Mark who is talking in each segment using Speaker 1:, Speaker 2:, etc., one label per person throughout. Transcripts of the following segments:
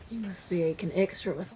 Speaker 1: You must be an extra with.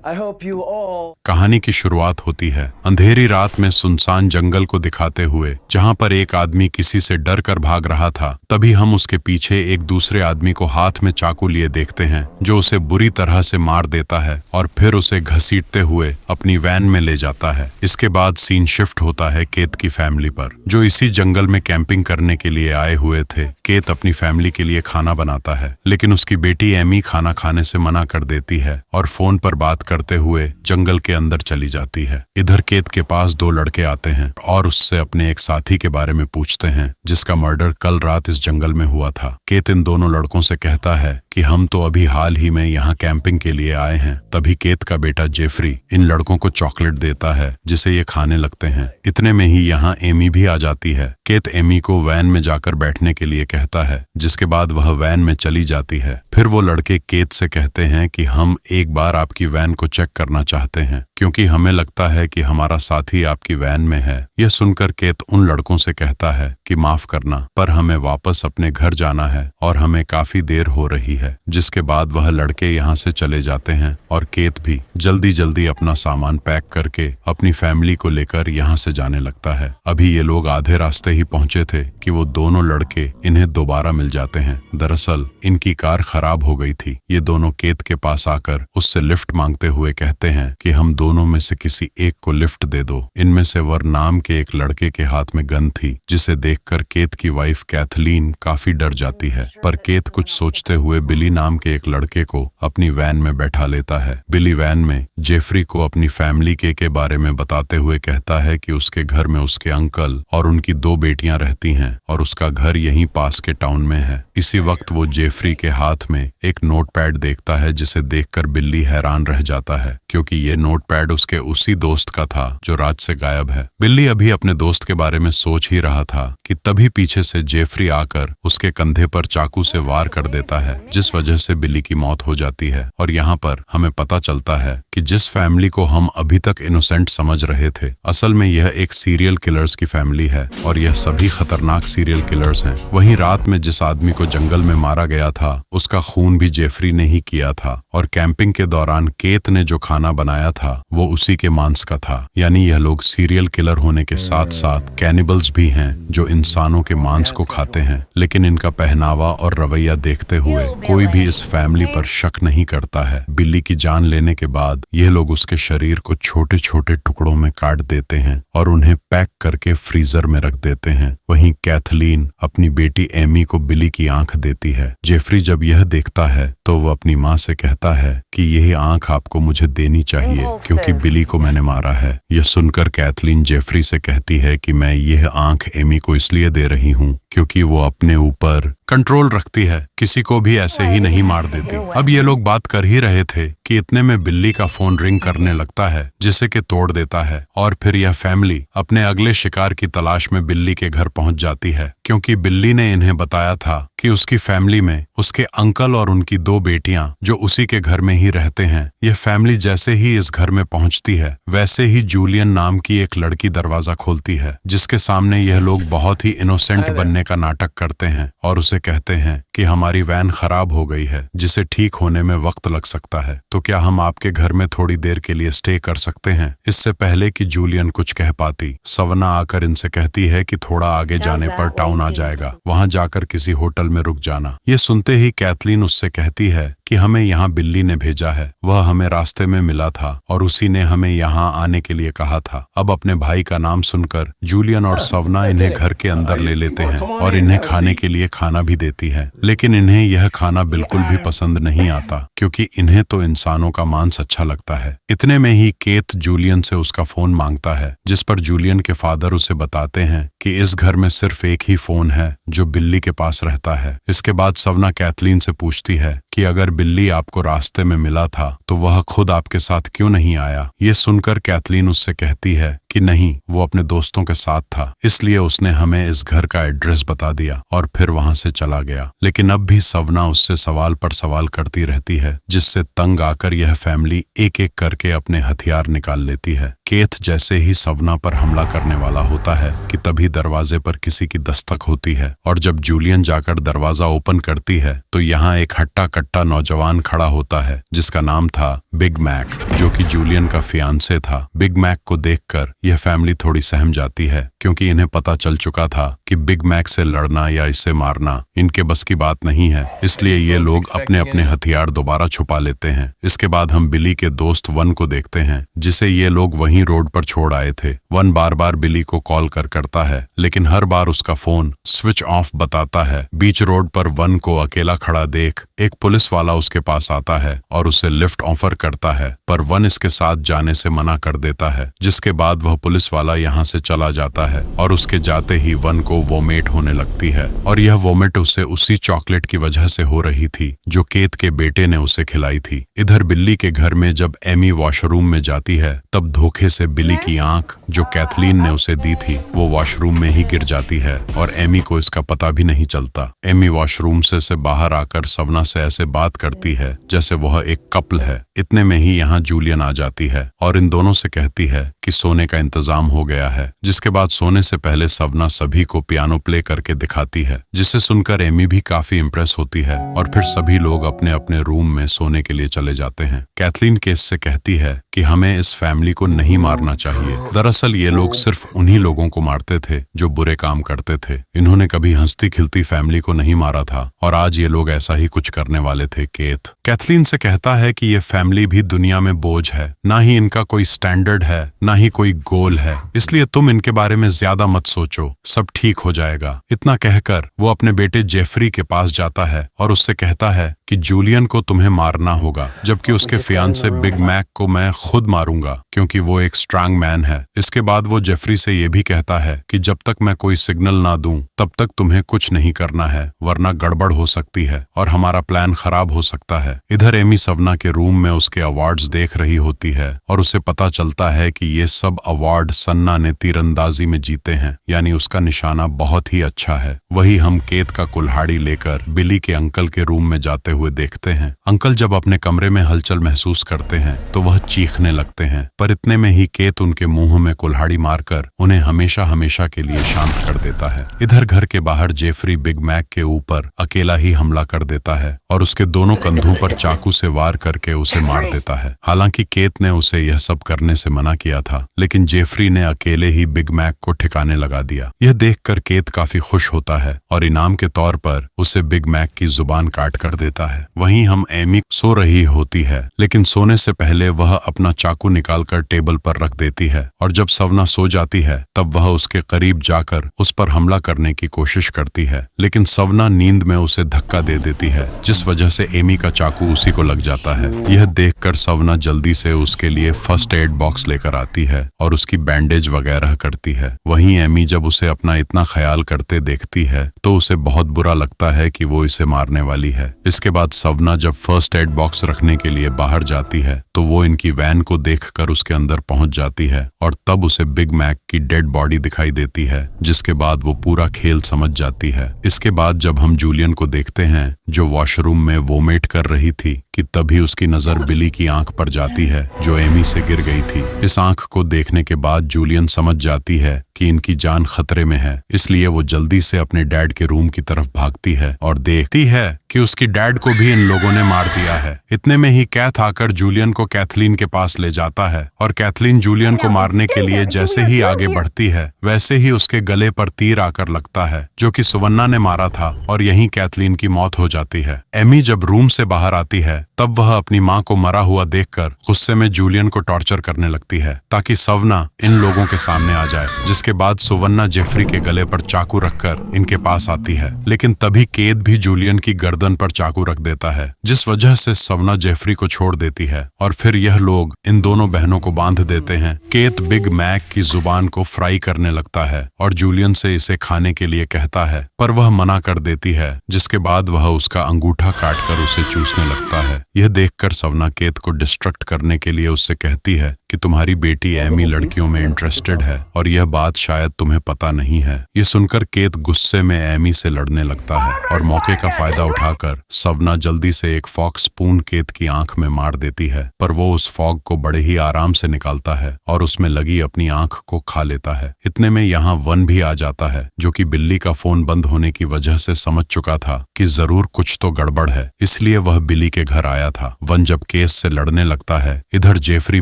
Speaker 2: I hope you all.
Speaker 3: कहानी की शुरुआत होती है अंधेरी रात में सुनसान जंगल को दिखाते हुए, जहां पर एक आदमी किसी से डर कर भाग रहा था। तभी हम उसके पीछे एक दूसरे आदमी को हाथ में चाकू लिए देखते हैं, जो उसे बुरी तरह से मार देता है और फिर उसे घसीटते हुए अपनी वैन में ले जाता है। इसके बाद सीन शिफ्ट होता है केत की फैमिली पर, जो इसी जंगल में कैंपिंग करने के लिए आए हुए थे। केत अपनी फैमिली के लिए खाना बनाता है, लेकिन उसकी बेटी एमी खाना खाने से मना कर देती है और फोन पर बात करते हुए जंगल के अंदर चली जाती है। इधर केत के पास दो लड़के आते हैं और उससे अपने एक साथी के बारे में पूछते हैं, जिसका मर्डर कल रात इस जंगल में हुआ था। केत इन दोनों लड़कों से कहता है कि हम तो अभी हाल ही में यहाँ कैंपिंग के लिए आए हैं। तभी केत का बेटा जेफरी इन लड़कों को चॉकलेट देता है, जिसे ये खाने लगते हैं। इतने में ही यहाँ एमी भी आ जाती है। केत एमी को वैन में जाकर बैठने के लिए कहता है, जिसके बाद वह वैन में चली जाती है। फिर वो लड़के केत से कहते हैं कि हम एक बार आपकी वैन को चेक करना चाहते हैं, क्योंकि हमें लगता है कि हमारा साथी आपकी वैन में है। यह सुनकर केत उन लड़कों से कहता है कि माफ करना, पर हमें वापस अपने घर जाना है और हमें काफी देर हो रही है। जिसके बाद वह लड़के यहाँ से चले जाते हैं और केत भी जल्दी जल्दी अपना सामान पैक करके अपनी फैमिली को लेकर यहाँ से जाने लगता है। अभी ये लोग आधे रास्ते ही पहुंचे थे कि वो दोनों लड़के इन्हें दोबारा मिल जाते हैं। दरअसल इनकी कार खराब हो गई थी। ये दोनों केत के पास आकर उससे लिफ्ट मांगते हुए कहते हैं कि हम दोनों में से किसी एक को लिफ्ट दे दो। इनमें से वर नाम के एक लड़के के हाथ में गन थी, जिसे देखकर केत की वाइफ कैथलीन काफी डर जाती है। पर केत कुछ सोचते हुए बिली नाम के एक लड़के को अपनी वैन में बैठा लेता है। बिली वैन में जेफरी को अपनी फैमिली के बारे में बताते हुए कहता है कि उसके घर में उसके अंकल और उनकी दो बेटियां रहती हैं और उसका घर यहीं पास के टाउन में है। इसी वक्त वो जेफरी के हाथ में एक नोटपैड देखता है, जिसे देखकर बिल्ली हैरान रह जाता है, क्योंकि ये नोटपैड उसके उसी दोस्त का था जो रात से गायब है। बिल्ली अभी अपने दोस्त के बारे में सोच ही रहा था कि तभी पीछे से जेफरी आकर उसके कंधे पर चाकू से वार कर देता है, जिस वजह से बिल्ली की मौत हो जाती है। और यहाँ पर हमें पता चलता है कि जिस फैमिली को हम अभी तक इनोसेंट समझ रहे थे, असल में यह एक सीरियल किलर्स की फैमिली है और यह सभी खतरनाक सीरियल किलर्स हैं। वहीं रात में जिस आदमी को जंगल में मारा गया था, उसका खून भी जेफरी ने ही किया था और कैंपिंग के दौरान केत ने जो खाना बनाया था वो उसी के मांस का था। यानी यह लोग सीरियल किलर होने के साथ साथ कैनिबल्स भी हैं, जो इंसानों के मांस को खाते हैं। लेकिन इनका पहनावा और रवैया देखते हुए कोई भी इस फैमिली पर शक नहीं करता है। बिल्ली की जान लेने के बाद यह लोग उसके शरीर को छोटे छोटे टुकड़ों में काट देते हैं और उन्हें पैक करके फ्रीजर में रख देते हैं। वहीं कैथलीन अपनी बेटी एमी को बिल्ली की आंख देती है। जेफरी जब यह देखता है तो वो अपनी माँ से कहता है कि यह आंख आपको मुझे देनी चाहिए, क्योंकि बिल्ली को मैंने मारा है। यह सुनकर कैथलीन जेफरी से कहती है कि मैं यह आंख एमी को इसलिए दे रही हूँ क्योंकि वो अपने ऊपर कंट्रोल रखती है, किसी को भी ऐसे ही नहीं मार देती। अब ये लोग बात कर ही रहे थे कि इतने में बिल्ली का फोन रिंग करने लगता है, जिसे कि तोड़ देता है और फिर यह फैमिली अपने अगले शिकार की तलाश में बिल्ली के घर पहुंच जाती है, क्योंकि बिल्ली ने इन्हें बताया था कि उसकी फैमिली में उसके अंकल और उनकी दो बेटियां जो उसी के घर में ही रहते हैं। यह फैमिली जैसे ही इस घर में पहुंचती है, वैसे ही जूलियन नाम की एक लड़की दरवाजा खोलती है, जिसके सामने यह लोग बहुत ही इनोसेंट बनने का नाटक करते हैं और उसे कहते हैं कि हमारी वैन खराब हो गई है, जिसे ठीक होने में वक्त लग सकता है, तो क्या हम आपके घर में थोड़ी देर के लिए स्टे कर सकते हैं। इससे पहले कि जूलियन कुछ कह पाती, सवना आकर इनसे कहती है कि थोड़ा आगे जाने पर टाउन आ जाएगा, वहां जाकर किसी होटल में रुक जाना। ये सुनते ही कैथलीन उससे कहती है कि हमें यहाँ बिल्ली ने भेजा है, वह हमें रास्ते में मिला था और उसी ने हमें यहाँ आने के लिए कहा था। अब अपने भाई का नाम सुनकर जूलियन और सवना इन्हें घर के अंदर ले लेते हैं और इन्हें खाने के लिए खाना भी देती है, लेकिन इन्हें यह खाना बिल्कुल भी पसंद नहीं आता, क्योंकि इन्हें तो इंसानों का मांस अच्छा लगता है। इतने में ही केत जूलियन से उसका फोन मांगता है, जिस पर जूलियन के फादर उसे बताते हैं कि इस घर में सिर्फ एक ही फोन है जो बिल्ली के पास रहता है। इसके बाद सवना कैथलीन से पूछती है कि अगर बिल्ली आपको रास्ते में मिला था तो वह खुद आपके साथ क्यों नहीं आया। ये सुनकर कैथलीन उससे कहती है कि नहीं, वो अपने दोस्तों के साथ था, इसलिए उसने हमें इस घर का एड्रेस बता दिया और फिर वहां से चला गया। लेकिन अब भी सवना उससे सवाल पर सवाल करती रहती है, जिससे तंग आकर यह फैमिली एक एक करके अपने हथियार निकाल लेती है। केथ जैसे ही सवना पर हमला करने वाला होता है कि तभी दरवाजे पर किसी की दस्तक होती है और जब जूलियन जाकर दरवाजा ओपन करती है तो यहाँ एक हट्टा कट्टा नौजवान खड़ा होता है जिसका नाम था बिग मैक, जो कि जूलियन का फियांसे था। बिग मैक को देखकर यह फैमिली थोड़ी सहम जाती है क्योंकि इन्हें पता चल चुका था कि बिग मैक से लड़ना या इसे मारना इनके बस की बात नहीं है, इसलिए ये लोग अपने अपने हथियार दोबारा छुपा लेते हैं। इसके बाद हम बिली के दोस्त वन को देखते हैं, जिसे ये लोग वहीं रोड पर छोड़ आए थे। वन बार बार बिली को कॉल करता है, लेकिन हर बार उसका फोन स्विच ऑफ बताता है। बीच रोड पर वन को अकेला खड़ा देख एक पुलिस वाला उसके पास आता है और उसे लिफ्ट ऑफर करता है, पर वन इसके साथ जाने से मना कर देता है। जिसके बाद वह पुलिस वाला यहाँ से चला जाता है और उसके जाते ही वन को वोमिट होने लगती है और यह वोमिट उसे उसी चॉकलेट की वजह से हो रही थी जो केथ के बेटे ने उसे खिलाई थी। इधर बिल्ली के घर में जब एमी वॉशरूम में जाती है तब धोखे से बिली की आंख जो कैथलीन ने उसे दी थी वो वॉशरूम में ही गिर जाती है और एमी को इसका पता भी नहीं चलता। एमी वॉशरूम से बाहर आकर सवना से ऐसे बात करती है जैसे वह एक कपल है। इतने में ही यहाँ जूलियन आ जाती है और इन दोनों से कहती है कि सोने का इंतजाम हो गया है। जिसके बाद सोने से पहले सवना सभी को पियानो प्ले करके दिखाती है, जिसे सुनकर एमी भी काफी इम्प्रेस होती है और फिर सभी लोग अपने अपने रूम में सोने के लिए चले जाते हैं। कैथलीन केस से कहती है कि हमें इस फैमिली को नहीं मारना चाहिए। दरअसल ये लोग सिर्फ उन्हीं लोगों को मारते थे जो बुरे काम करते थे। इन्होंने कभी हंसती खिलती फैमिली को नहीं मारा था और आज ये लोग ऐसा ही कुछ करने वाले थे। केथ कैथलीन से कहता है कि ये फैमिली भी दुनिया में बोझ है, ना ही इनका कोई स्टैंडर्ड है, ना ही कोई गोल है, इसलिए तुम इनके बारे में ज्यादा मत सोचो, सब ठीक हो जाएगा। इतना कहकर वो अपने बेटे जेफरी के पास जाता है और उससे कहता है कि जूलियन को तुम्हें मारना होगा, जबकि उसके फियांसे बिग मैक को मैं खुद मारूंगा क्योंकि वो एक स्ट्रांग मैन है। इसके बाद वो जेफरी से ये भी कहता है कि जब तक मैं कोई सिग्नल ना दूं तब तक तुम्हें कुछ नहीं करना है, वरना गड़बड़ हो सकती है और हमारा प्लान खराब हो सकता है। इधर एमी सवना के रूम में उसके अवार्ड्स देख रही होती है और उसे पता चलता है कि ये सब अवार्ड सन्ना ने तीरंदाजी में जीते हैं, यानी उसका निशाना बहुत ही अच्छा है। वही हम केथ का कुल्हाड़ी लेकर बिली के अंकल के रूम में जाते हुए देखते हैं। अंकल जब अपने कमरे में हलचल महसूस करते हैं तो वह चीखने लगते हैं, पर इतने में ही केथ उनके मुंह में कुल्हाड़ी मारकर उन्हें हमेशा हमेशा के लिए शांत कर देता है। इधर घर के बाहर जेफरी बिग मैक के ऊपर अकेला ही हमला कर देता है और उसके दोनों कंधों पर चाकू से वार करके उसे मार देता है। हालांकि केथ ने उसे यह सब करने से मना किया था, लेकिन जेफरी ने अकेले ही बिग मैक को ठिकाने लगा दिया। यह देखकर केथ काफी खुश होता है और इनाम के तौर पर उसे बिग मैक की जुबान काट कर देता है। वहीं हम एमी सो रही होती है, लेकिन सोने से पहले वह अपना चाकू निकालकर टेबल पर रख देती है और जब सवना सो जाती है तब वह उसके करीब जाकर उस पर हमला करने की कोशिश करती है, लेकिन सवना नींद में उसे धक्का दे देती है, जिस वजह से एमी का चाकू उसी को लग जाता है। यह देखकर सवना जल्दी से उसके लिए फर्स्ट एड बॉक्स लेकर आती है और उसकी बैंडेज वगैरह करती है। वहीं एमी जब उसे अपना इतना ख्याल करते देखती है तो उसे बहुत बुरा लगता है कि वो इसे मारने वाली है। इसके बाद सवना जब फर्स्ट एड बॉक्स रखने के लिए बाहर जाती है तो वो इनकी वैन को देखकर उसके अंदर पहुंच जाती है और तब उसे बिग मैक की डेड बॉडी दिखाई देती है, जिसके बाद वो पूरा खेल समझ जाती है। इसके बाद जब हम जूलियन को देखते हैं जो वॉशरूम में वोमिट कर रही थी कि तभी उसकी नजर बिली की आंख पर जाती है जो एमी से गिर गई थी। इस आंख को देखने के बाद जूलियन समझ जाती है कि इनकी जान खतरे में है, इसलिए वो जल्दी से अपने डैड के रूम की तरफ भागती है और देखती है कि उसकी डैड को भी इन लोगों ने मार दिया है। इतने में ही कैथ आकर जूलियन को कैथलीन के पास ले जाता है और कैथलीन जूलियन को मारने के लिए जैसे ही आगे बढ़ती है वैसे ही उसके गले पर तीर आकर लगता है जो कि सुवन्ना ने मारा था और यहीं कैथलीन की मौत हो जाती है। एमी जब रूम से बाहर आती है तब वह अपनी माँ को मरा हुआ देखकर गुस्से में जूलियन को टॉर्चर करने लगती है ताकि सवना इन लोगों के सामने आ जाए, जिसके इसके बाद सुवन्ना जेफरी के गले पर चाकू रखकर इनके पास आती है, लेकिन तभी केत भी जूलियन की गर्दन पर चाकू रख देता है, जिस वजह से सवना जेफरी को छोड़ देती है और फिर यह लोग इन दोनों बहनों को बांध देते हैं। केत बिग मैक की जुबान को फ्राई करने लगता है और जूलियन से इसे खाने के लिए कहता है, पर वह मना कर देती है, जिसके बाद वह उसका अंगूठा काटकर उसे चूसने लगता है। यह देखकर सवना केत को डिस्ट्रैक्ट करने के लिए उससे कहती है कि तुम्हारी बेटी एमी लड़कियों में इंटरेस्टेड है और यह बात शायद तुम्हें पता नहीं है। ये सुनकर केत गुस्से में एमी से लड़ने लगता है और मौके का फायदा उठाकर सवना जल्दी से एक फॉग स्पून केत की आंख में मार देती है, पर वो उस फॉग को बड़े ही आराम से निकालता है और उसमें लगी अपनी आंख को खा लेता है। इतने में यहाँ वन भी आ जाता है, जो कि बिल्ली का फोन बंद होने की वजह से समझ चुका था कि जरूर कुछ तो गड़बड़ है, इसलिए वह बिल्ली के घर आया था। वन जब केस से लड़ने लगता है, इधर जेफरी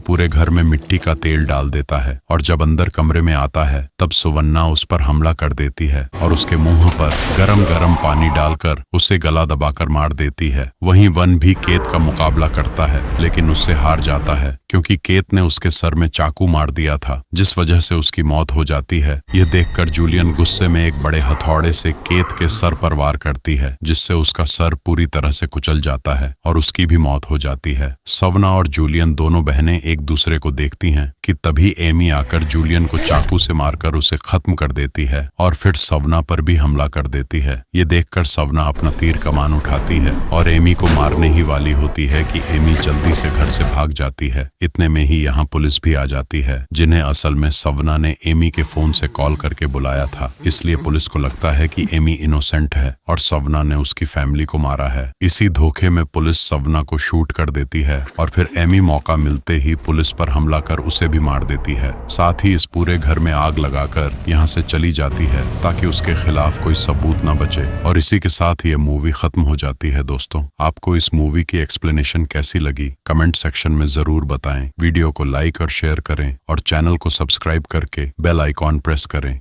Speaker 3: पूरे घर में मिट्टी का तेल डाल देता है और जब अंदर कमरे में आता है तब सुवन्ना उस पर हमला कर देती है और उसके मुंह पर गरम गरम पानी डालकर उसे गला दबाकर मार देती है। वहीं वन भी केत का मुकाबला करता है, लेकिन उससे हार जाता है क्योंकि केत ने उसके सर में चाकू मार दिया था, जिस वजह से उसकी मौत हो जाती है। यह देखकर जूलियन गुस्से में एक बड़े हथौड़े से केत के सर पर वार करती है, जिससे उसका सर पूरी तरह से कुचल जाता है और उसकी भी मौत हो जाती है। सवना और जूलियन दोनों बहनें एक दूसरे को देखती हैं कि तभी एमी आकर जूलियन को चाकू से मारकर उसे खत्म कर देती है और फिर सवना पर भी हमला कर देती है। ये देखकर सवना अपना तीर कमान उठाती है और एमी को मारने ही वाली होती है कि एमी जल्दी से घर से भाग जाती है। इतने में ही यहाँ पुलिस भी आ जाती है, जिन्हें असल में सवना ने एमी के फोन से कॉल करके बुलाया था, इसलिए पुलिस को लगता है कि एमी इनोसेंट है और सवना ने उसकी फैमिली को मारा है। इसी धोखे में पुलिस सवना को शूट कर देती है और फिर एमी मौका मिलते ही पुलिस पर हमला कर उसे भी मार देती है। साथ ही इस पूरे घर में आग लगाकर यहाँ से चली जाती है ताकि उसके खिलाफ कोई सबूत न बचे। और इसी के साथ ये मूवी खत्म हो जाती है। दोस्तों, आपको इस मूवी की एक्सप्लेनेशन कैसी लगी कमेंट सेक्शन में जरूर बताएं। वीडियो को लाइक और शेयर करें और चैनल को सब्सक्राइब करके बेल आइकॉन प्रेस करें।